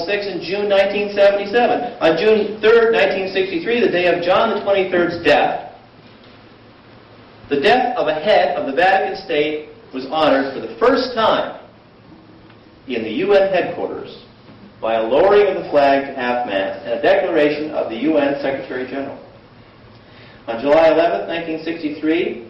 VI in June 1977. On June 3rd, 1963, the day of John the 23rd's death, the death of a head of the Vatican state was honored for the first time in the UN headquarters by a lowering of the flag to half-mast and a declaration of the UN Secretary-General. On July 11th, 1963,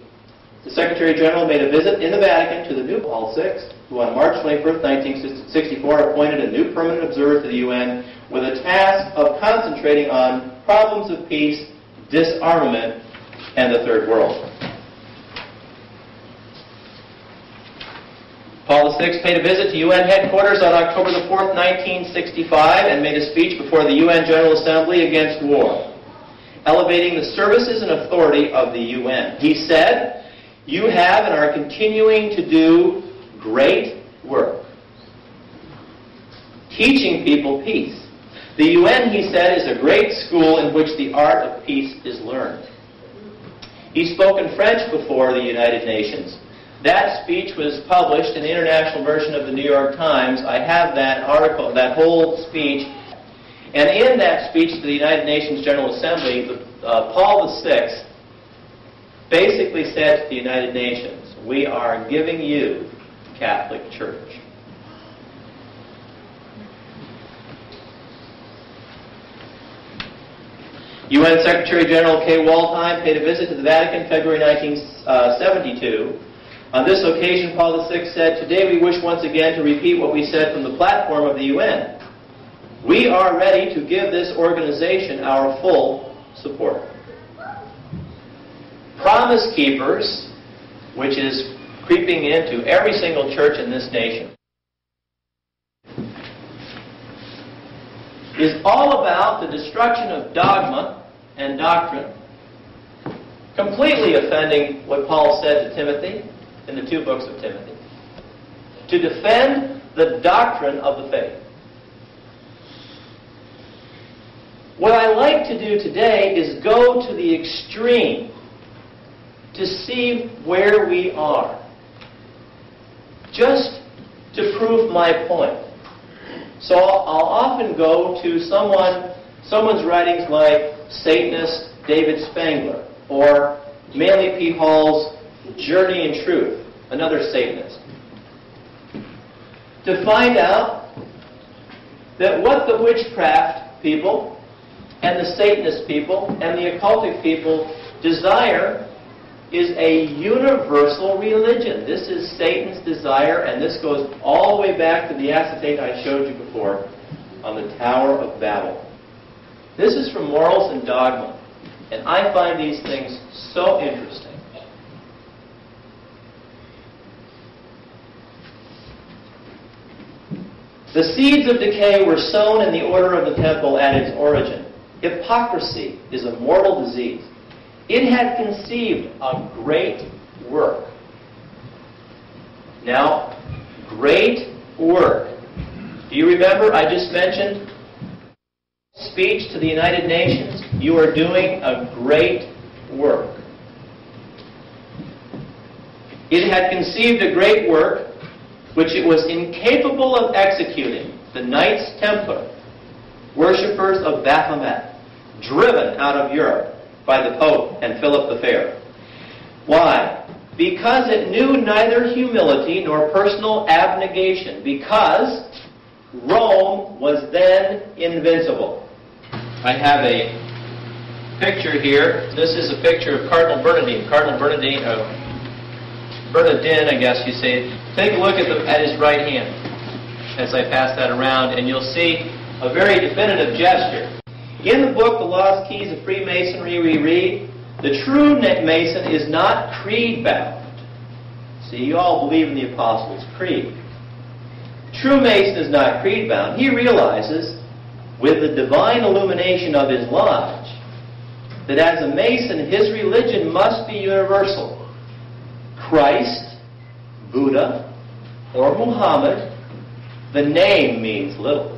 the Secretary-General made a visit in the Vatican to the new Paul VI, who on March 21st, 1964, appointed a new permanent observer to the UN with a task of concentrating on problems of peace, disarmament, and the Third World. Paul VI paid a visit to UN headquarters on October the 4th, 1965, and made a speech before the UN General Assembly against war, elevating the services and authority of the UN. He said, "You have and are continuing to do great work, teaching people peace. The UN," he said, "is a great school in which the art of peace is learned." He spoke in French before the United Nations. That speech was published in the international version of the New York Times. I have that article, that whole speech. And in that speech to the United Nations General Assembly, Paul VI basically said to the United Nations, "We are giving you Catholic Church." UN Secretary-General Kay Waldheim paid a visit to the Vatican in February 1972. On this occasion, Paul VI said, "Today we wish once again to repeat what we said from the platform of the UN. We are ready to give this organization our full support." Promise Keepers, which is creeping into every single church in this nation, is all about the destruction of dogma and doctrine, completely offending what Paul said to Timothy in the 2 books of Timothy, to defend the doctrine of the faith. What I like to do today is go to the extreme to see where we are, just to prove my point. So I'll often go to someone's writings like Satanist David Spangler, or Manly P. Hall's Journey in Truth, another Satanist, to find out that what the witchcraft people and the Satanist people and the occultic people desire is a universal religion. This is Satan's desire, and this goes all the way back to the acetate I showed you before on the Tower of Babel. This is from Morals and Dogma, and I find these things so interesting. The seeds of decay were sown in the order of the temple at its origin. Hypocrisy is a mortal disease. It had conceived a great work. Now, great work. Do you remember I just mentioned speech to the United Nations? You are doing a great work. It had conceived a great work which it was incapable of executing. The Knights Templar, worshippers of Baphomet, driven out of Europe by the Pope and Philip the Fair. Why? Because it knew neither humility nor personal abnegation, because Rome was then invincible. I have a picture here. This is a picture of Cardinal Bernardin. Cardinal Bernardin, Bernardin, I guess you say. Take a look at his right hand as I pass that around, and you'll see a very definitive gesture. In the book, The Lost Keys of Freemasonry, we read, "The true Mason is not creed-bound." See, you all believe in the Apostles' Creed. True Mason is not creed-bound. He realizes, with the divine illumination of his lodge, that as a Mason, his religion must be universal. Christ, Buddha, or Muhammad, the name means little.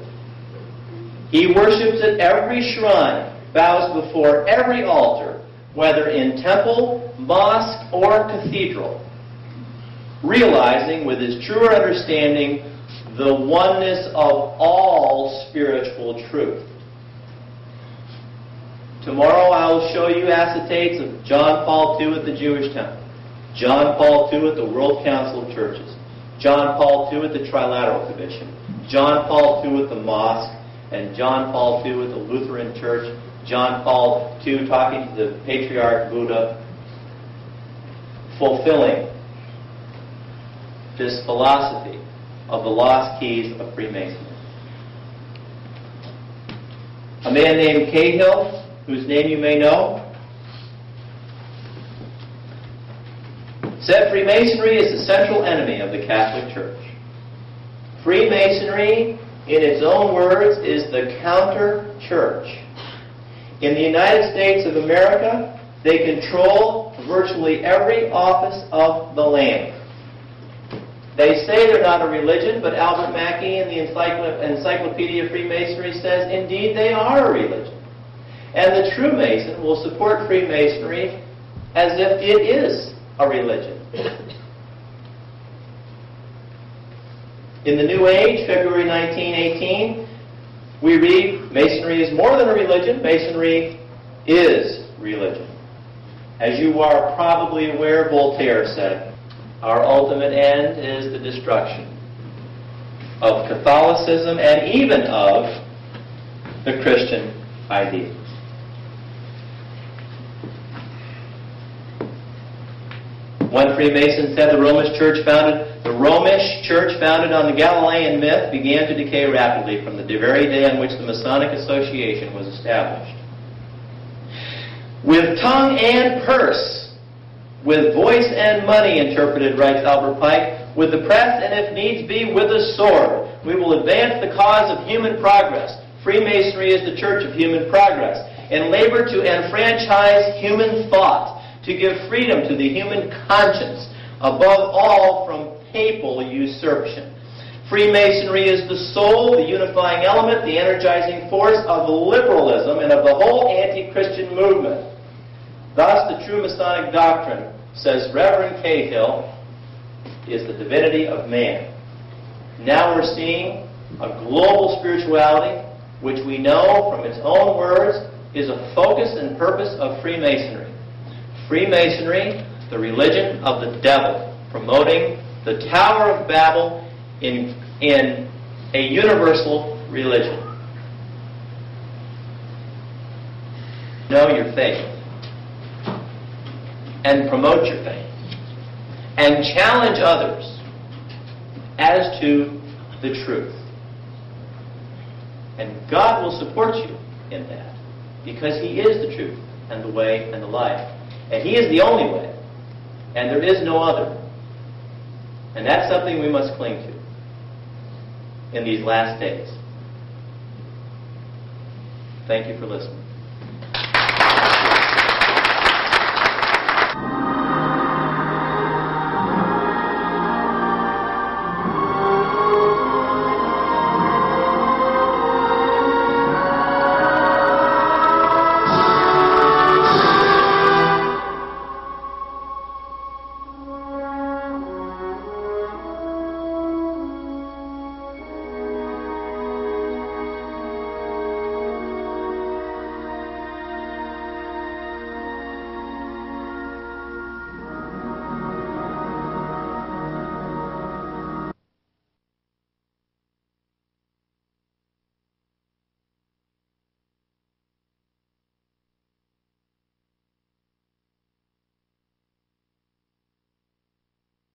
He worships at every shrine, bows before every altar, whether in temple, mosque, or cathedral, realizing with his truer understanding the oneness of all spiritual truth. Tomorrow I will show you acetates of John Paul II at the Jewish Temple, John Paul II at the World Council of Churches, John Paul II at the Trilateral Commission, John Paul II at the Mosque, and John Paul II at the Lutheran Church, John Paul II talking to the Patriarch Buddha, fulfilling this philosophy of the lost keys of Freemasonry. A man named Cahill, whose name you may know, said Freemasonry is the central enemy of the Catholic Church. Freemasonry, in its own words, is the counter-church. In the United States of America, they control virtually every office of the land. They say they're not a religion, but Albert Mackey in the Encyclopedia of Freemasonry says, indeed, they are a religion. And the true Mason will support Freemasonry as if it is a religion. In the New Age, February 1918, we read, Masonry is more than a religion. Masonry is religion. As you are probably aware, Voltaire said, our ultimate end is the destruction of Catholicism and even of the Christian ideals. One Freemason said the Romish church founded on the Galilean myth began to decay rapidly from the very day on which the Masonic Association was established. With tongue and purse, with voice and money, interpreted, writes Albert Pike, with the press and if needs be, with the sword, we will advance the cause of human progress. Freemasonry is the church of human progress, and labor to enfranchise human thought, to give freedom to the human conscience, above all from papal usurpation. Freemasonry is the soul, the unifying element, the energizing force of liberalism and of the whole anti-Christian movement. Thus, the true Masonic doctrine, says Reverend Cahill, is the divinity of man. Now we're seeing a global spirituality, which we know from its own words is a focus and purpose of Freemasonry. Freemasonry, the religion of the devil, promoting the Tower of Babel in a universal religion. Know your faith and promote your faith and challenge others as to the truth. And God will support you in that because He is the truth and the way and the life. And He is the only way. And there is no other. And that's something we must cling to in these last days. Thank you for listening.